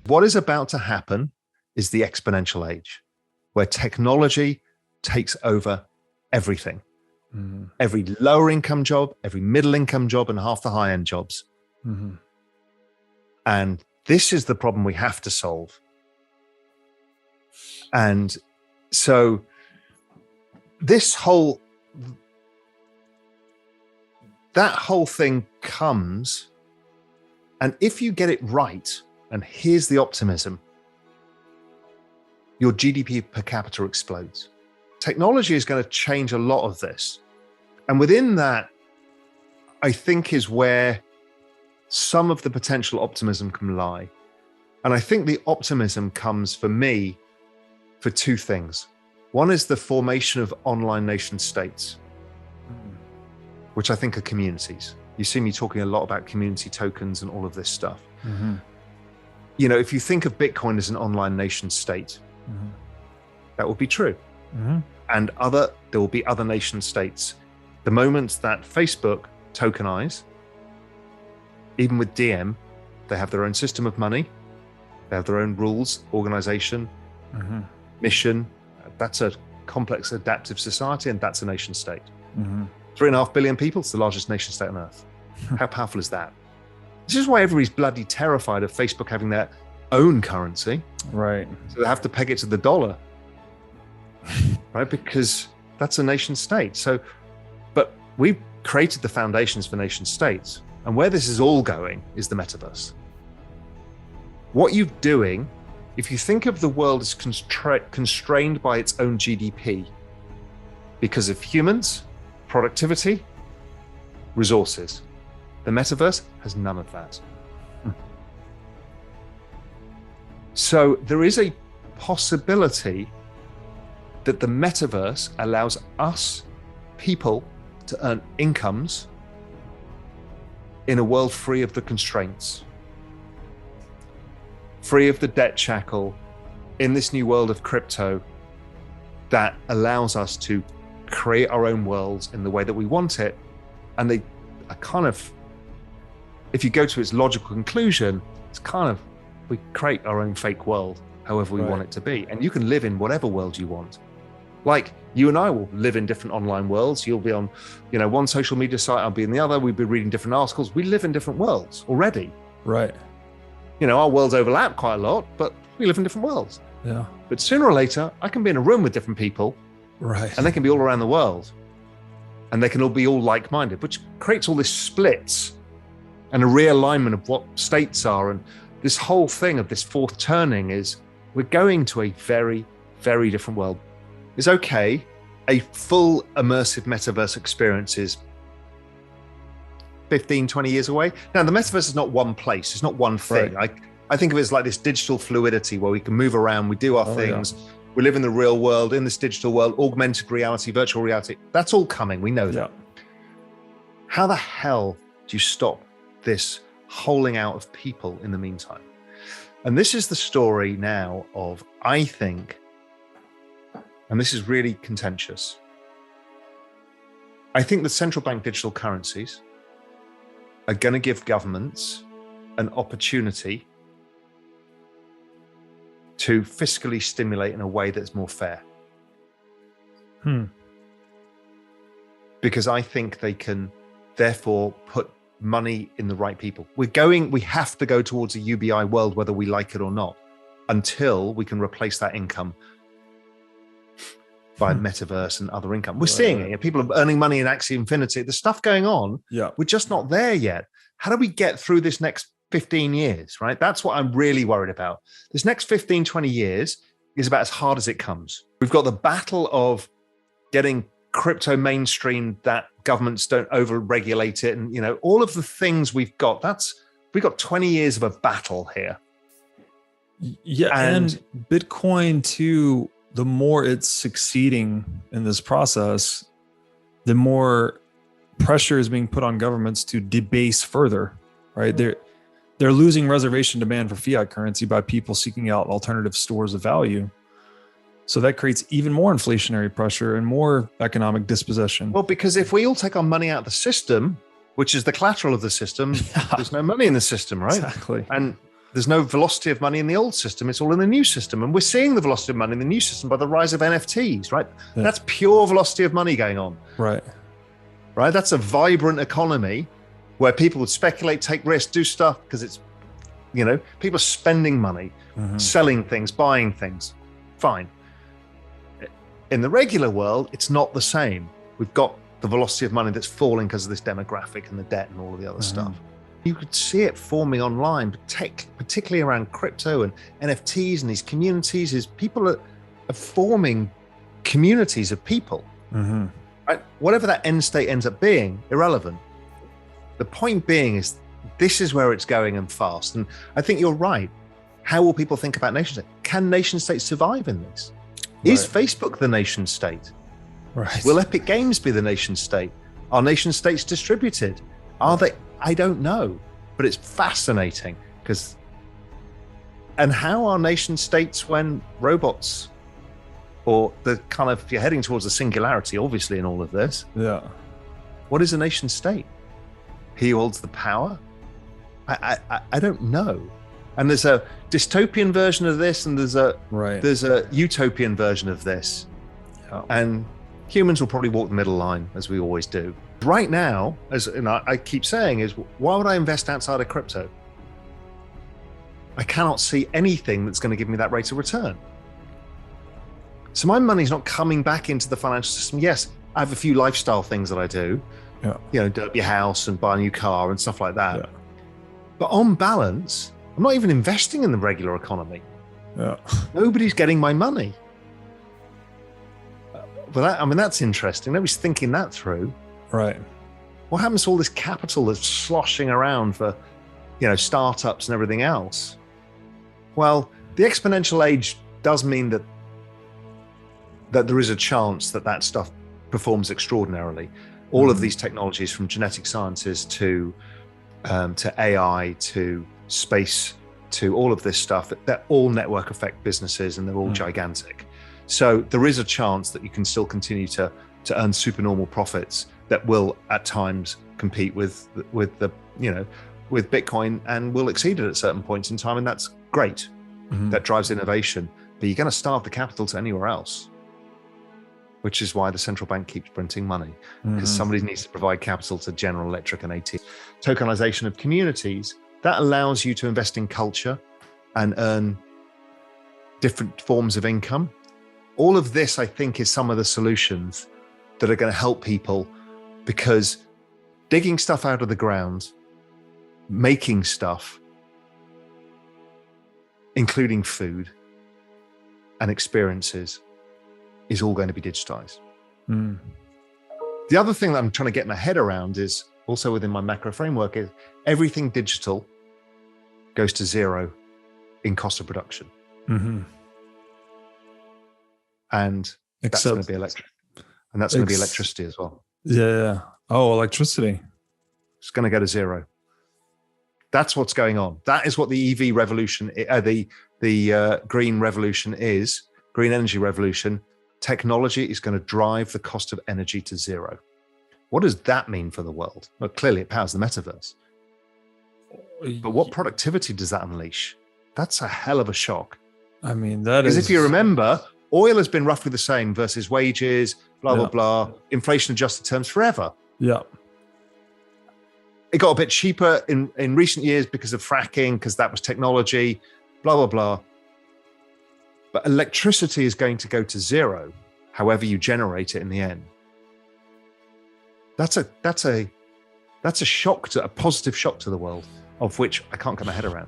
What is about to happen is the exponential age, where technology takes over everything. Mm-hmm. Every lower income job, every middle income job, and half the high end jobs. Mm-hmm. And this is the problem we have to solve. And so that whole thing comes, and if you get it right, and here's the optimism, your GDP per capita explodes. Technology is going to change a lot of this. And within that, I think is where some of the potential optimism can lie. And I think the optimism comes for me for two things. One is the formation of online nation states, which I think are communities. You see me talking a lot about community tokens and all of this stuff. Mm-hmm. You know, if you think of Bitcoin as an online nation state, mm-hmm. that would be true. Mm-hmm. And there will be other nation states. The moment that Facebook tokenize, even with DM, they have their own system of money, they have their own rules, organization, mm-hmm. mission. That's a complex adaptive society, and that's a nation state. Mm-hmm. 3.5 billion people, it's the largest nation state on earth. How powerful is that? This is why everybody's bloody terrified of Facebook having their own currency. Right. So they have to peg it to the dollar. Right? Because that's a nation state. So, but we've created the foundations for nation states. And where this is all going is the metaverse. What you're doing, if you think of the world as constrained by its own GDP, because of humans, productivity, resources, the metaverse has none of that. So there is a possibility that the metaverse allows us, people, to earn incomes in a world free of the constraints, free of the debt shackle, in this new world of crypto that allows us to create our own worlds in the way that we want it. And they are kind of, if you go to its logical conclusion, it's kind of, we create our own fake world, however we want it to be. And you can live in whatever world you want. Like you and I will live in different online worlds. You'll be on, one social media site, I'll be in the other. We'll be reading different articles. We live in different worlds already. Right. Our worlds overlap quite a lot, but we live in different worlds. Yeah. But sooner or later, I can be in a room with different people. Right. And they can be all around the world. And they can all be all like-minded, which creates all this splits and a realignment of what states are. And this whole thing of this fourth turning is we're going to a very, very different world. It's okay. A full immersive metaverse experience is 15, 20 years away. Now, the metaverse is not one place. It's not one thing. Right. I think of it as like this digital fluidity where we can move around, we do our things. Yeah. We live in the real world, in this digital world, augmented reality, virtual reality. That's all coming. We know that. Yeah. How the hell do you stop this holing out of people in the meantime? And this is the story now of, I think, and this is really contentious, I think the central bank digital currencies are going to give governments an opportunity to fiscally stimulate in a way that's more fair. Because I think they can therefore put money in the right people. We have to go towards a UBI world, whether we like it or not, until we can replace that income by metaverse and other income. We're seeing it. People are earning money in Axie Infinity. There's stuff going on. Yeah. We're just not there yet. How do we get through this next 15 years, right? That's what I'm really worried about. This next 15, 20 years is about as hard as it comes. We've got the battle of getting crypto mainstream, that governments don't over-regulate it. And, all of the things we've got 20 years of a battle here. Yeah. And Bitcoin too, the more it's succeeding in this process, the more pressure is being put on governments to debase further, right? They're losing reservation demand for fiat currency by people seeking out alternative stores of value. So that creates even more inflationary pressure and more economic dispossession. Well, because if we all take our money out of the system, which is the collateral of the system, there's no money in the system, right? Exactly. And There's no velocity of money in the old system. It's all in the new system. And we're seeing the velocity of money in the new system by the rise of NFTs, right? Yeah. That's pure velocity of money going on. Right. Right. That's a vibrant economy where people would speculate, take risks, do stuff because it's, people are spending money, selling things, buying things. Fine. In the regular world, it's not the same. We've got the velocity of money that's falling because of this demographic and the debt and all of the other stuff. You could see it forming online, particularly around crypto and NFTs and these communities. Is people are forming communities of people. Right? Whatever that end state ends up being, irrelevant. The point being is this is where it's going and fast. And I think you're right. How will people think about nation state? Can nation states survive in this? Right. Is Facebook the nation state? Right. Will Epic Games be the nation state? Are nation states distributed? Are they? I don't know, but it's fascinating and how are nation states when robots or you're heading towards a singularity, obviously, in all of this. Yeah. What is a nation state? He holds the power? I don't know. And there's a dystopian version of this and there's a utopian version of this. Yeah. And humans will probably walk the middle line, as we always do. Right now, as I keep saying, is why would I invest outside of crypto? I cannot see anything that's going to give me that rate of return. So my money's not coming back into the financial system. Yes, I have a few lifestyle things that I do, do up your house and buy a new car and stuff like that. Yeah. But on balance, I'm not even investing in the regular economy. Yeah. Nobody's getting my money. But that's interesting. Nobody's thinking that through. Right. What happens to all this capital that's sloshing around for, startups and everything else? Well, the exponential age does mean that there is a chance that stuff performs extraordinarily. All of these technologies, from genetic sciences to AI to space to all of this stuff, they're all network effect businesses and they're all gigantic. So there is a chance that you can still continue to earn supernormal profits that will at times compete with Bitcoin and will exceed it at certain points in time, and that's great. That drives innovation, but you're going to starve the capital to anywhere else, which is why the central bank keeps printing money, because somebody needs to provide capital to General Electric and AT. Tokenization of communities, that allows you to invest in culture and earn different forms of income. All of this, I think, is some of the solutions that are going to help people, because digging stuff out of the ground, making stuff, including food and experiences, is all going to be digitized. The other thing that I'm trying to get my head around is also within my macro framework is everything digital goes to zero in cost of production. And that's going to be electric. And that's going to be electricity as well. Yeah. Oh, electricity. It's going to go to zero. That's what's going on. That is what the EV revolution, the green revolution is, green energy revolution. Technology is going to drive the cost of energy to zero. What does that mean for the world? Well, clearly it powers the metaverse. But what productivity does that unleash? That's a hell of a shock. I mean, that is... Because if you remember, oil has been roughly the same versus wages, blah, blah, blah, inflation adjusted terms forever. Yeah. It got a bit cheaper in recent years because of fracking, because that was technology, blah, blah, blah. But electricity is going to go to zero, however you generate it in the end. That's a shock, a positive shock to the world, of which I can't get my head around.